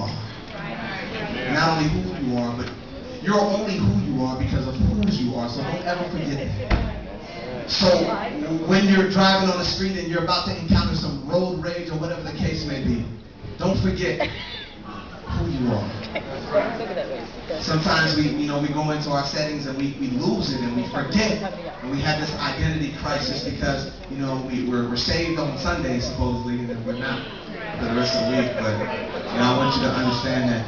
are. Not only who you are, but you're only who you are because of whose you are. So don't ever forget that. So when you're driving on the street and you're about to encounter some road rage or whatever the case may be, don't forget who you are. Sometimes we go into our settings and we lose it and we forget, and we have this identity crisis because we're saved on Sunday supposedly, and we're not for the rest of the week. But I want you to understand that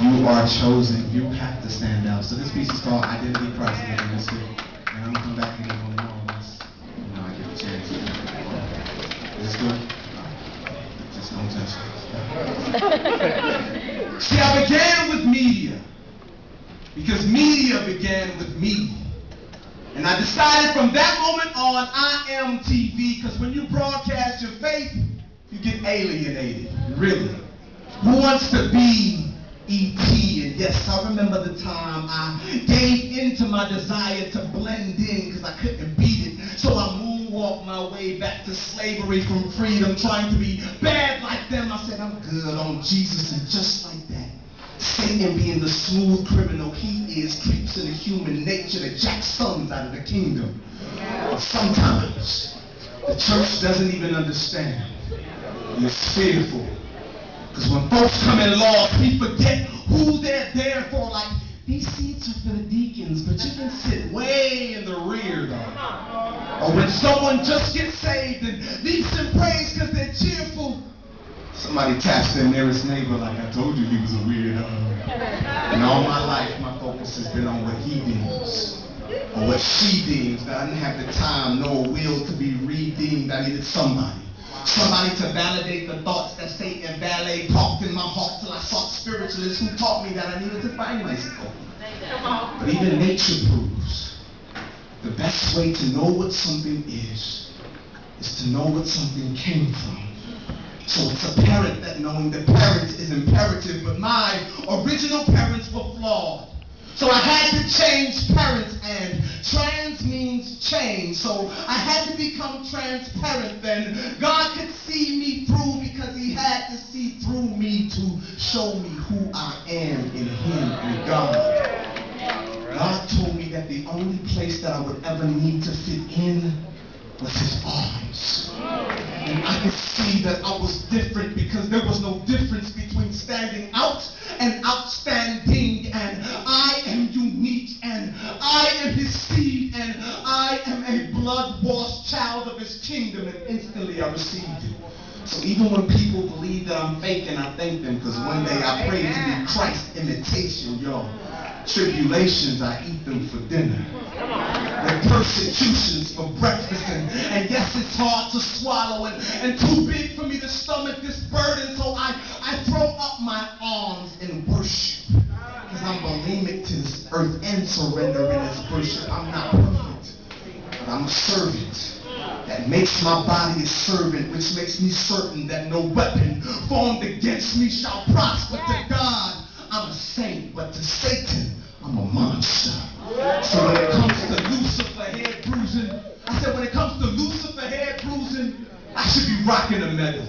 you are chosen. You have to stand out. So this piece is called Identity Crisis, and I'm gonna come back and get on once I get the chance. Is this good? Just don't touch it. See, I began with media because media began with me. And I decided from that moment on, I am TV, because when you broadcast your faith, you get alienated, really. Who wants to be E.T.? And yes, I remember the time I gave into my desire to blend in because I couldn't beat it. So I moonwalked my way back to slavery from freedom, trying to be bad like them. I said, I'm good on Jesus, and just like that, Satan, being the smooth criminal he is, creeps into human nature to jack sons out of the kingdom. And sometimes the church doesn't even understand. And it's fearful. Because when folks come in lost, we forget who they're there for. Like, these seats are for the deacons, but you can sit way in the rear, though. Or when someone just gets saved and leads in praise because they're cheerful, somebody taps their nearest neighbor like, I told you he was a weirdo. And all my life, my focus has been on what he deems or what she deems. That I didn't have the time nor will to be redeemed. I needed somebody to validate the thoughts that Satan and ballet talked in my heart till I sought spiritualists who taught me that I needed to find myself. But even nature proves the best way to know what something is to know what something came from. So it's apparent that knowing the parent is imperative, but my original parents were flawed. So I had to change parents, and trans means change. So I had to become transparent then. God could see me through because he had to see through me to show me who I am in him and God. God told me that the only place that I would ever need to fit in was his arms. And I could see that I was different because there was no difference between standing out and outstanding. And I am unique, and I am his seed, and I am a blood-washed child of his kingdom. And instantly I received it. So even when people believe that I'm faking, I thank them, because one day I pray to be Christ imitation, y'all. Tribulations, I eat them for dinner. The persecutions for breakfast, and yes, it's hard to swallow and too big for me to stomach this burden, so I throw up my arms in worship, because I'm bulimic to this earth and surrender in his worship. I'm not perfect, but I'm a servant that makes my body a servant, which makes me certain that no weapon formed against me shall prosper. To God, I'm a saint, but to Satan, I'm a monster. So when it comes to Lucifer head bruising, I said when it comes to Lucifer head bruising, I should be rocking a medal.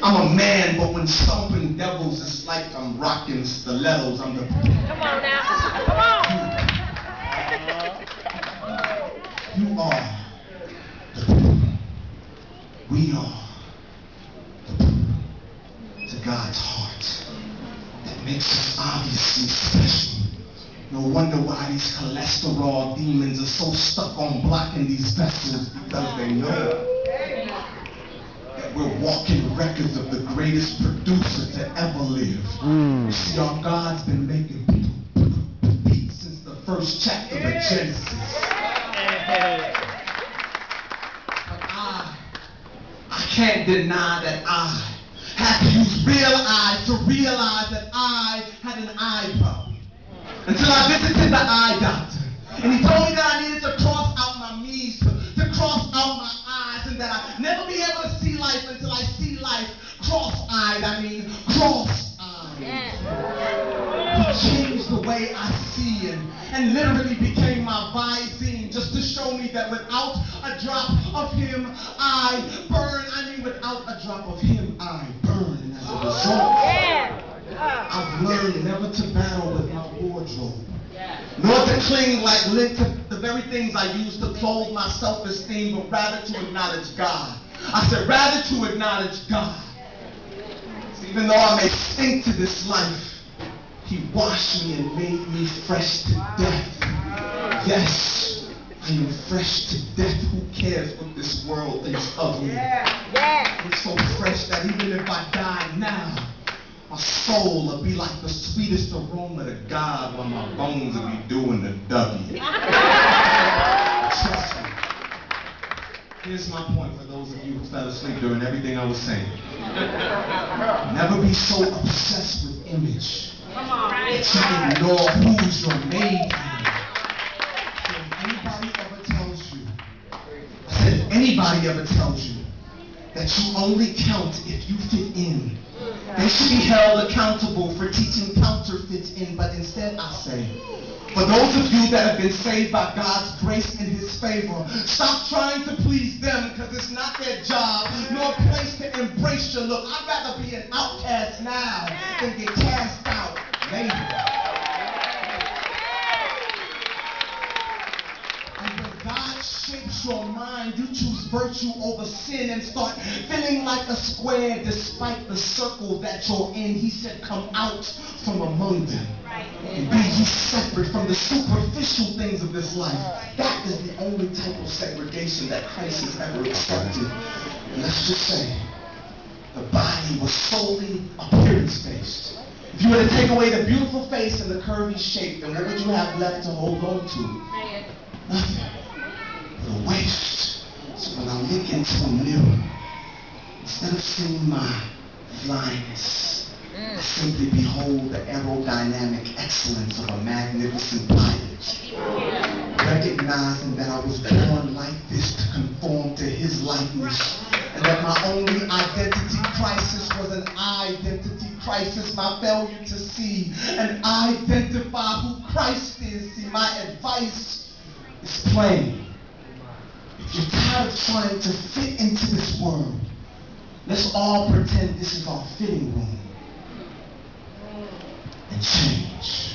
I'm a man, but when stomping devils, it's like I'm rocking stilettos. I'm the... Come on now. Come on. You are the people. We are the people. To God's heart. That makes us obviously special. No wonder why these cholesterol demons are so stuck on blocking these vessels, because they know that we're walking records of the greatest producer to ever live. See, our God's been making beats since the first chapter of Genesis. But I can't deny that I had to use real eyes to realize that I had an eye problem. Until I visited the eye doctor. And he told me that I needed to cross out my knees, to cross out my eyes, and that I'd never be able to see life until I see life cross-eyed. I mean, cross-eyed. He changed the way I see and literally became my visine, just to show me that without a drop of him, I burn. I mean, without a drop of him, I burn. And as a result, never to battle with my wardrobe, nor to cling like lint to the very things I use to clothe my self-esteem, but rather to acknowledge God. I said, rather to acknowledge God. So even though I may stink to this life, He washed me and made me fresh to death. Yes, I am fresh to death. Who cares what this world thinks of me? I'm so fresh that even if I die now, my soul will be like the sweetest aroma to God, while my bones will be doing the Dougie. Trust me. Here's my point for those of you who fell asleep during everything I was saying. Never be so obsessed with image that you ignore who's your made in. If anybody ever tells you, I said, if anybody ever tells you that you only count if you fit in, they should be held accountable for teaching counterfeits in. But instead I say, for those of you that have been saved by God's grace and His favor, stop trying to please them, because it's not their job nor place to embrace your look. I'd rather be an outcast now than get cast out later. God shapes your mind, you choose virtue over sin and start feeling like a square despite the circle that you're in. He said, come out from among them and be ye separate from the superficial things of this life. That is the only type of segregation that Christ has ever accepted. And let's just say, the body was solely appearance-based. If you were to take away the beautiful face and the curvy shape, then what would you have left to hold on to? Nothing. The waist. So when I look into a mirror, instead of seeing my flyness, I simply behold the aerodynamic excellence of a magnificent pilot. Recognizing that I was born like this to conform to His likeness, and that my only identity crisis was an identity crisis, my failure to see and identify who Christ is. See, my advice is plain. If you're tired of trying to fit into this world, let's all pretend this is our fitting room and change.